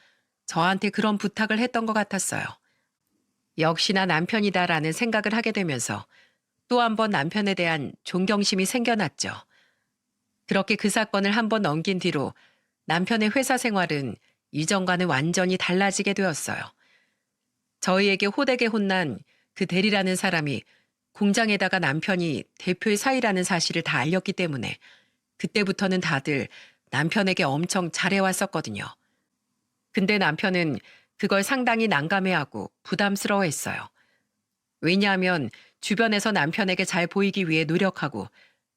저한테 그런 부탁을 했던 것 같았어요. 역시나 남편이다라는 생각을 하게 되면서 또 한 번 남편에 대한 존경심이 생겨났죠. 그렇게 그 사건을 한 번 넘긴 뒤로 남편의 회사 생활은 이전과는 완전히 달라지게 되었어요. 저희에게 호되게 혼난 그 대리라는 사람이 공장에다가 남편이 대표의 사이라는 사실을 다 알렸기 때문에 그때부터는 다들 남편에게 엄청 잘해왔었거든요. 근데 남편은 그걸 상당히 난감해하고 부담스러워했어요. 왜냐하면 주변에서 남편에게 잘 보이기 위해 노력하고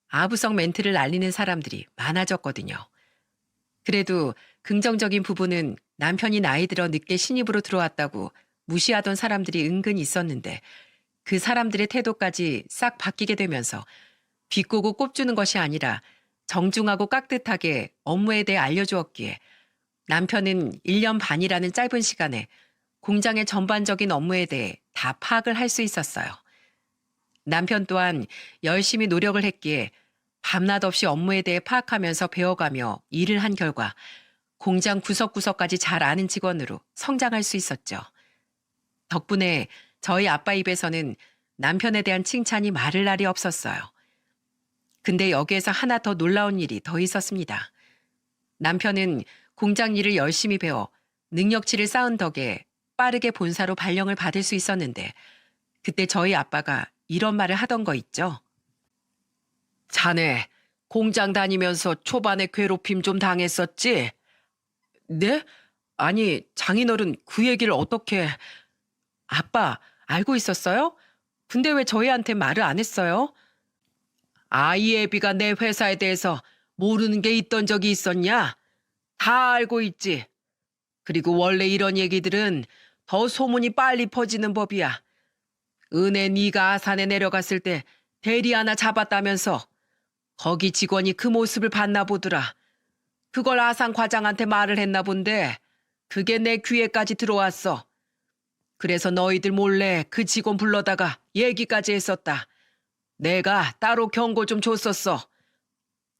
아부성 멘트를 날리는 사람들이 많아졌거든요. 그래도 긍정적인 부분은 남편이 나이 들어 늦게 신입으로 들어왔다고 무시하던 사람들이 은근히 있었는데 그 사람들의 태도까지 싹 바뀌게 되면서 비꼬고 꼽주는 것이 아니라 정중하고 깍듯하게 업무에 대해 알려주었기에 남편은 1년 반이라는 짧은 시간에 공장의 전반적인 업무에 대해 다 파악을 할 수 있었어요. 남편 또한 열심히 노력을 했기에 밤낮 없이 업무에 대해 파악하면서 배워가며 일을 한 결과 공장 구석구석까지 잘 아는 직원으로 성장할 수 있었죠. 덕분에 저희 아빠 입에서는 남편에 대한 칭찬이 마를 날이 없었어요. 근데 여기에서 하나 더 놀라운 일이 더 있었습니다. 남편은 공장 일을 열심히 배워 능력치를 쌓은 덕에 빠르게 본사로 발령을 받을 수 있었는데 그때 저희 아빠가 이런 말을 하던 거 있죠. 자네, 공장 다니면서 초반에 괴롭힘 좀 당했었지? 네? 아니, 장인어른 그 얘기를 어떻게... 아빠, 알고 있었어요? 근데 왜 저희한테 말을 안 했어요? 이 애비가 내 회사에 대해서 모르는 게 있던 적이 있었냐? 다 알고 있지. 그리고 원래 이런 얘기들은 더 소문이 빨리 퍼지는 법이야. 은혜 네가 아산에 내려갔을 때 대리 하나 잡았다면서 거기 직원이 그 모습을 봤나 보더라. 그걸 아산 과장한테 말을 했나 본데 그게 내 귀에까지 들어왔어. 그래서 너희들 몰래 그 직원 불러다가 얘기까지 했었다. 내가 따로 경고 좀 줬었어.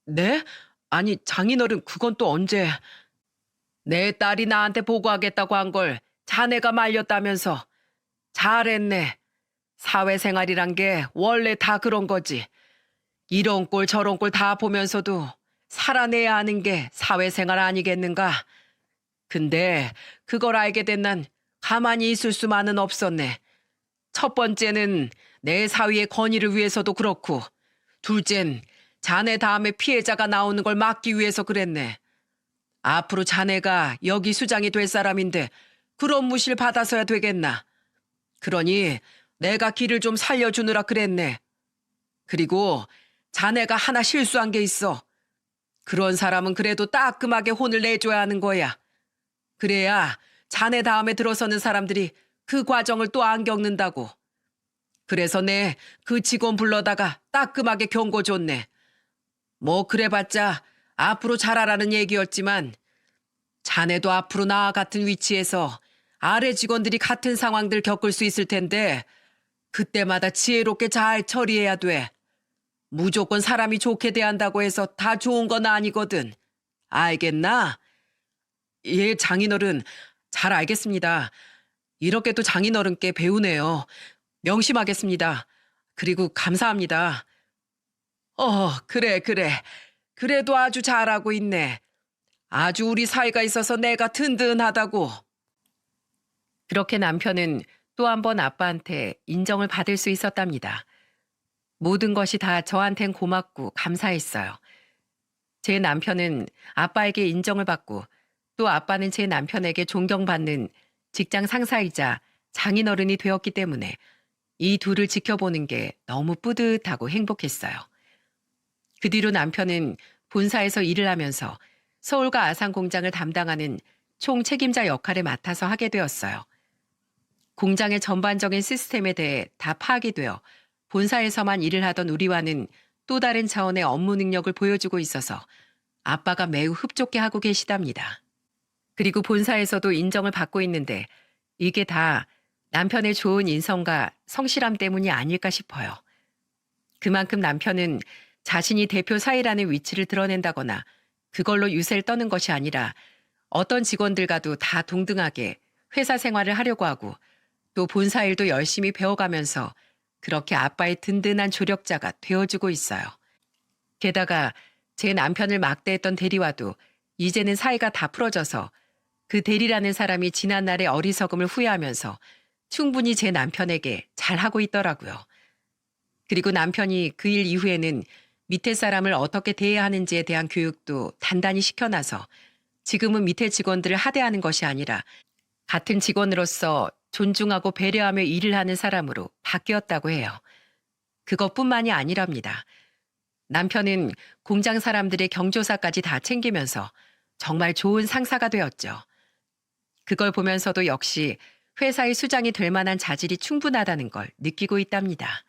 네? 아니 장인어른 그건 또 언제... 내 딸이 나한테 보고하겠다고 한 걸 자네가 말렸다면서. 잘했네. 사회생활이란 게 원래 다 그런 거지. 이런 꼴 저런 꼴 다 보면서도 살아내야 하는 게 사회생활 아니겠는가? 근데 그걸 알게 된 난 가만히 있을 수만은 없었네. 첫 번째는 내 사위의 권위를 위해서도 그렇고 둘째는 자네 다음에 피해자가 나오는 걸 막기 위해서 그랬네. 앞으로 자네가 여기 수장이 될 사람인데 그런 무시를 받아서야 되겠나. 그러니 내가 길을 좀 살려주느라 그랬네. 그리고 자네가 하나 실수한 게 있어. 그런 사람은 그래도 따끔하게 혼을 내줘야 하는 거야. 그래야 자네 다음에 들어서는 사람들이 그 과정을 또 안 겪는다고. 그래서 내 그 직원 불러다가 따끔하게 경고 줬네. 뭐 그래봤자 앞으로 잘하라는 얘기였지만 자네도 앞으로 나와 같은 위치에서 아래 직원들이 같은 상황들 겪을 수 있을 텐데 그때마다 지혜롭게 잘 처리해야 돼. 무조건 사람이 좋게 대한다고 해서 다 좋은 건 아니거든. 알겠나? 예, 장인어른. 잘 알겠습니다. 이렇게 또 장인어른께 배우네요. 명심하겠습니다. 그리고 감사합니다. 그래, 그래. 그래도 아주 잘하고 있네. 아주 우리 사이가 있어서 내가 든든하다고. 그렇게 남편은 또 한 번 아빠한테 인정을 받을 수 있었답니다. 모든 것이 다 저한텐 고맙고 감사했어요. 제 남편은 아빠에게 인정을 받고 또 아빠는 제 남편에게 존경받는 직장 상사이자 장인어른이 되었기 때문에 이 둘을 지켜보는 게 너무 뿌듯하고 행복했어요. 그 뒤로 남편은 본사에서 일을 하면서 서울과 아산 공장을 담당하는 총 책임자 역할을 맡아서 하게 되었어요. 공장의 전반적인 시스템에 대해 다 파악이 되어 본사에서만 일을 하던 우리와는 또 다른 차원의 업무 능력을 보여주고 있어서 아빠가 매우 흡족해 하고 계시답니다. 그리고 본사에서도 인정을 받고 있는데 이게 다 남편의 좋은 인성과 성실함 때문이 아닐까 싶어요. 그만큼 남편은 자신이 대표 사이라는 위치를 드러낸다거나 그걸로 유세를 떠는 것이 아니라 어떤 직원들과도 다 동등하게 회사 생활을 하려고 하고 또 본사 일도 열심히 배워가면서 그렇게 아빠의 든든한 조력자가 되어주고 있어요. 게다가 제 남편을 막대했던 대리와도 이제는 사이가 다 풀어져서 그 대리라는 사람이 지난날의 어리석음을 후회하면서 충분히 제 남편에게 잘하고 있더라고요. 그리고 남편이 그 일 이후에는 밑에 사람을 어떻게 대해야 하는지에 대한 교육도 단단히 시켜놔서 지금은 밑에 직원들을 하대하는 것이 아니라 같은 직원으로서 존중하고 배려하며 일을 하는 사람으로 바뀌었다고 해요. 그것뿐만이 아니랍니다. 남편은 공장 사람들의 경조사까지 다 챙기면서 정말 좋은 상사가 되었죠. 그걸 보면서도 역시 회사의 수장이 될 만한 자질이 충분하다는 걸 느끼고 있답니다.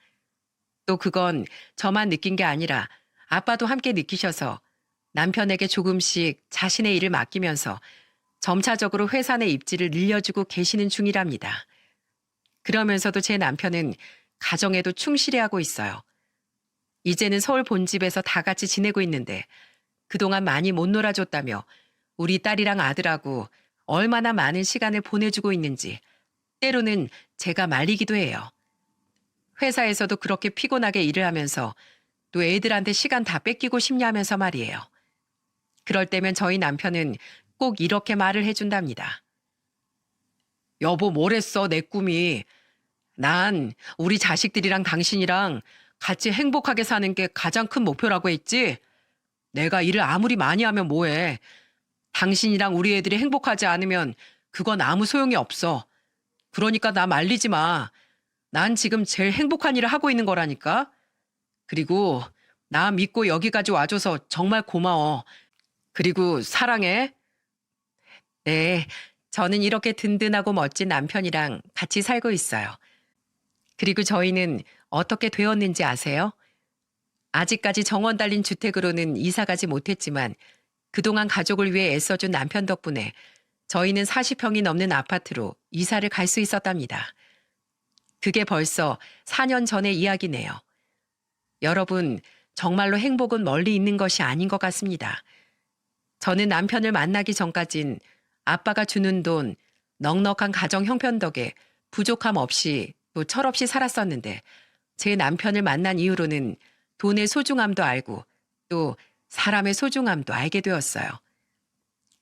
또 그건 저만 느낀 게 아니라 아빠도 함께 느끼셔서 남편에게 조금씩 자신의 일을 맡기면서 점차적으로 회사 내 입지를 늘려주고 계시는 중이랍니다. 그러면서도 제 남편은 가정에도 충실히 하고 있어요. 이제는 서울 본집에서 다 같이 지내고 있는데 그동안 많이 못 놀아줬다며 우리 딸이랑 아들하고 얼마나 많은 시간을 보내주고 있는지 때로는 제가 말리기도 해요. 회사에서도 그렇게 피곤하게 일을 하면서 또 애들한테 시간 다 뺏기고 싶냐면서 말이에요. 그럴 때면 저희 남편은 꼭 이렇게 말을 해준답니다. 여보, 뭐랬어, 내 꿈이. 난 우리 자식들이랑 당신이랑 같이 행복하게 사는 게 가장 큰 목표라고 했지. 내가 일을 아무리 많이 하면 뭐해. 당신이랑 우리 애들이 행복하지 않으면 그건 아무 소용이 없어. 그러니까 나 말리지 마. 난 지금 제일 행복한 일을 하고 있는 거라니까. 그리고 나 믿고 여기까지 와줘서 정말 고마워. 그리고 사랑해. 네, 저는 이렇게 든든하고 멋진 남편이랑 같이 살고 있어요. 그리고 저희는 어떻게 되었는지 아세요? 아직까지 정원 달린 주택으로는 이사 가지 못했지만 그동안 가족을 위해 애써준 남편 덕분에 저희는 40평이 넘는 아파트로 이사를 갈 수 있었답니다. 그게 벌써 4년 전의 이야기네요. 여러분, 정말로 행복은 멀리 있는 것이 아닌 것 같습니다. 저는 남편을 만나기 전까진 아빠가 주는 돈, 넉넉한 가정 형편 덕에 부족함 없이 또 철없이 살았었는데 제 남편을 만난 이후로는 돈의 소중함도 알고 또 사람의 소중함도 알게 되었어요.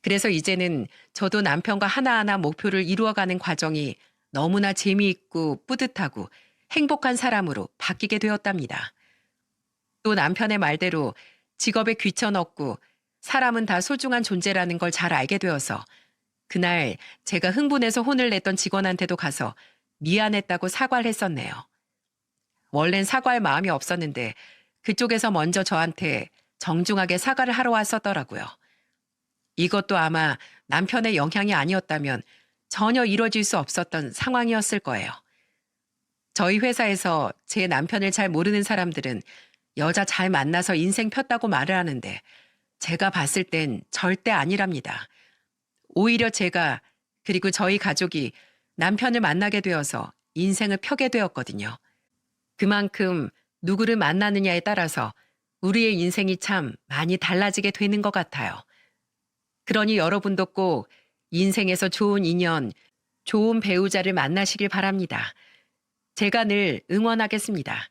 그래서 이제는 저도 남편과 하나하나 목표를 이루어가는 과정이 너무나 재미있고 뿌듯하고 행복한 사람으로 바뀌게 되었답니다. 또 남편의 말대로 직업에 귀천없고 사람은 다 소중한 존재라는 걸 잘 알게 되어서 그날 제가 흥분해서 혼을 냈던 직원한테도 가서 미안했다고 사과를 했었네요. 원래는 사과할 마음이 없었는데 그쪽에서 먼저 저한테 정중하게 사과를 하러 왔었더라고요. 이것도 아마 남편의 영향이 아니었다면 전혀 이루어질 수 없었던 상황이었을 거예요. 저희 회사에서 제 남편을 잘 모르는 사람들은 여자 잘 만나서 인생 폈다고 말을 하는데 제가 봤을 땐 절대 아니랍니다. 오히려 제가 그리고 저희 가족이 남편을 만나게 되어서 인생을 펴게 되었거든요. 그만큼 누구를 만나느냐에 따라서 우리의 인생이 참 많이 달라지게 되는 것 같아요. 그러니 여러분도 꼭 인생에서 좋은 인연, 좋은 배우자를 만나시길 바랍니다. 제가 늘 응원하겠습니다.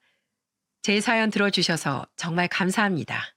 제 사연 들어주셔서 정말 감사합니다.